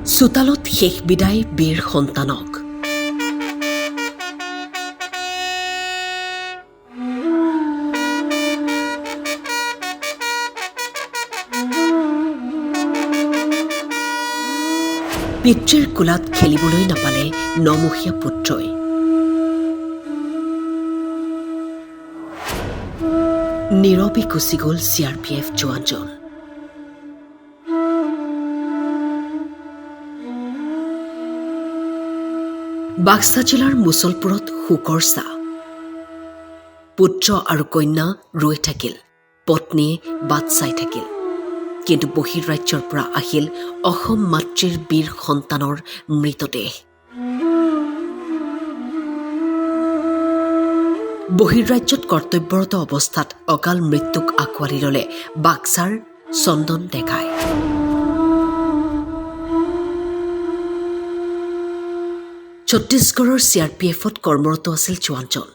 চোতালত শেষ বিদায় বীৰ সন্তানক পিতৃৰ কোলাত খেলিবলৈ নাপালে নমহীয়া পুত্ৰই নীৰৱে গুচি গ'ল CRPF জোৱানজন বাক্সা জিলাৰ মুছলপুৰত শোকৰ ছাঁ পুত্ৰ আৰু কন্যা ৰৈ থাকিল পত্নীয়ে বাট চাই থাকিল কিন্তু বহিৰ্ৰাজ্যৰ পৰা আহিল অসম মাতৃৰ বীৰ সন্তানৰ মৃতদেহ বহিৰ্ৰাজ্যত কৰ্তব্যৰত অৱস্থাত অকাল মৃত্যুক আঁকোৱালি ল'লে বাক্সাৰ চন্দন ডেকাই ছত্তীশগড়ৰ CRPFত কৰ্মৰত আছিল জোৱানজন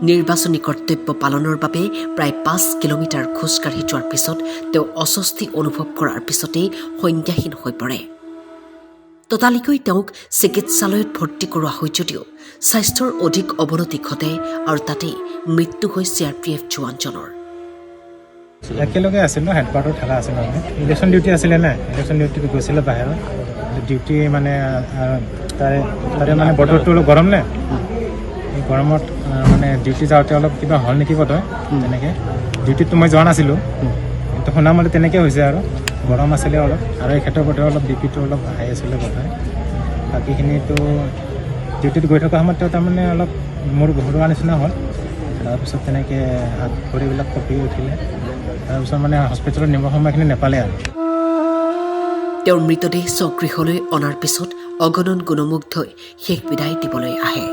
নিৰ্বাচনী কৰ্তব্য পালনৰ বাবে প্ৰায় 5 কিলোমিটাৰ খোজকাঢ়ি যোৱাৰ পিছত তেওঁ অস্বস্তি অনুভৱ কৰাৰ পিছতেই সন্ধ্যাহীন হৈ পৰে ততালিকৈ তেওঁক চিকিৎসালয়ত ভৰ্তি কৰোৱা হয় যদিও স্বাস্থ্যৰ অধিক অৱনতি ঘটে আৰু তাতেই মৃত্যু হয় CRPF জোৱানজনৰ একেলগে আছিল ন হেডকোৱাৰ্টাৰত থকা আছিল মানে ইলেকশ্যন ডিউটি আছিলে না ইলেকশ্যন ডিউটিত গৈছিলে বাহিৰত ডিউটি মানে তাৰে মানে বতৰটো অলপ গৰম নে এই গৰমত মানে ডিউটি যাওঁতে অলপ কিবা হ'ল নেকি বোধ হয় তেনেকৈ ডিউটিততো মই যোৱা নাছিলোঁ কিন্তু শুনা মতে তেনেকৈ হৈছে আৰু গৰম আছিলে অলপ আৰু এই ক্ষেত্ৰৰ বতৰ অলপ ডিউটিটো অলপ হাই আছিলে বোধ হয় বাকীখিনিতো ডিউটিত গৈ থকা সময়ত তাৰমানে অলপ মোৰ ঘৰুৱা নিচিনা হ'ল তাৰপিছত তেনেকৈ হাত ভৰিবিলাক কঁপি উঠিলে তাৰপিছত মানে হস্পিটেলত নিবৰ সময়খিনি নেপালে আৰু তেওঁৰ মৃতদেহ স্বগৃহলৈ অনাৰ পিছত অগণন গুণমুগ্ধই শেষ বিদায় দিবলৈ আহে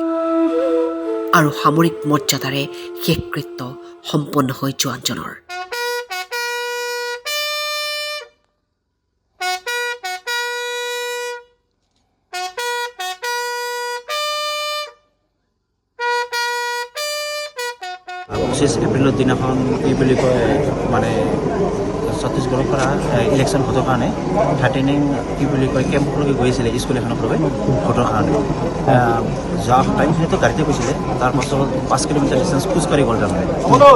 আৰু সামৰিক মৰ্যাদাৰে শেষকৃত্য সম্পন্ন হয় জোৱানজনৰ এপ্ৰিলৰ দিনাখন কি বুলি কয় মানে ছত্তীশগড়ৰ পৰা ইলেকশ্যন ভোটৰ কাৰণে 13 কি বুলি কয় কেম্পলৈকে গৈ আছিলে স্কুল এখনলৈকে ভোটৰ কাৰণে যোৱা টাইমখিনিতো গাড়ীতে গৈছিলে তাৰপাছত 5 কিলোমিটাৰ ডিষ্টেঞ্চ খোজকাঢ়ি গ'ল তাৰমানে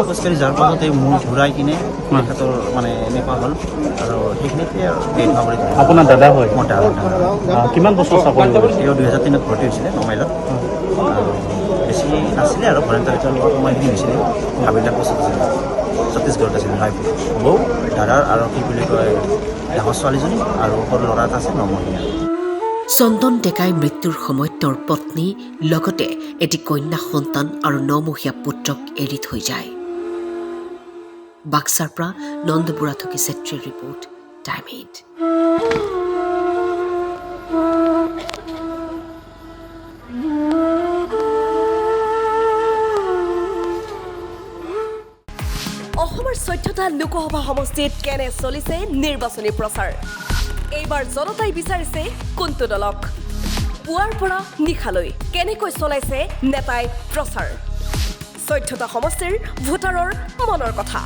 খোজকাঢ়ি যোৱাৰ পাছত এই মূৰ ঘূৰাই কিনে তেখেতৰ মানে এনেকুৱা হ'ল আৰু সেইখিনিতে ডেথ হোৱা আপোনাৰ দাদা হয় মোৰ দাদা কিমান বছৰ চাকৰি তেওঁ 2003ত ভৰ্তি হৈছিলে নমাইলত আৰু বেছি নাছিলে আৰু ভলেণ্টাৰীৰ লগত সময়খিনি হৈছিলে হাবিলা বস্তু আছিলে ছত্তীশগড়ত আছিলে লাইফ বৌ দাদাৰ আৰু কি বুলি কয় ডাঙৰ ছোৱালীজনী আৰু সৰু ল'ৰা এটা আছে নমহীয়া চন্দন ডেকাই মৃত্যুৰ সময়ত তেওঁৰ পত্নী লগতে এটি কন্যা সন্তান আৰু 9মহীয়া পুত্ৰক এৰি থৈ যায় বাক্সাৰ পৰা নন্দ বুঢ়াথকী ছেত্ৰীৰ ৰিপৰ্ট টাইম 8 অসমৰ 14টা লোকসভা সমষ্টিত কেনে চলিছে নিৰ্বাচনী প্ৰচাৰ এইবাৰ জনতাই বিচাৰিছে কোনটো দলক পুৱাৰ পৰা নিশালৈ কেনেকৈ চলাইছে নেতাই প্ৰচাৰ 14টা সমষ্টিৰ ভোটাৰৰ মনৰ কথা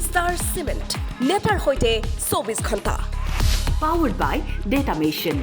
ষ্টাৰ চিমেণ্ট নেতাৰ সৈতে 24 ঘণ্টা powered by Data Mission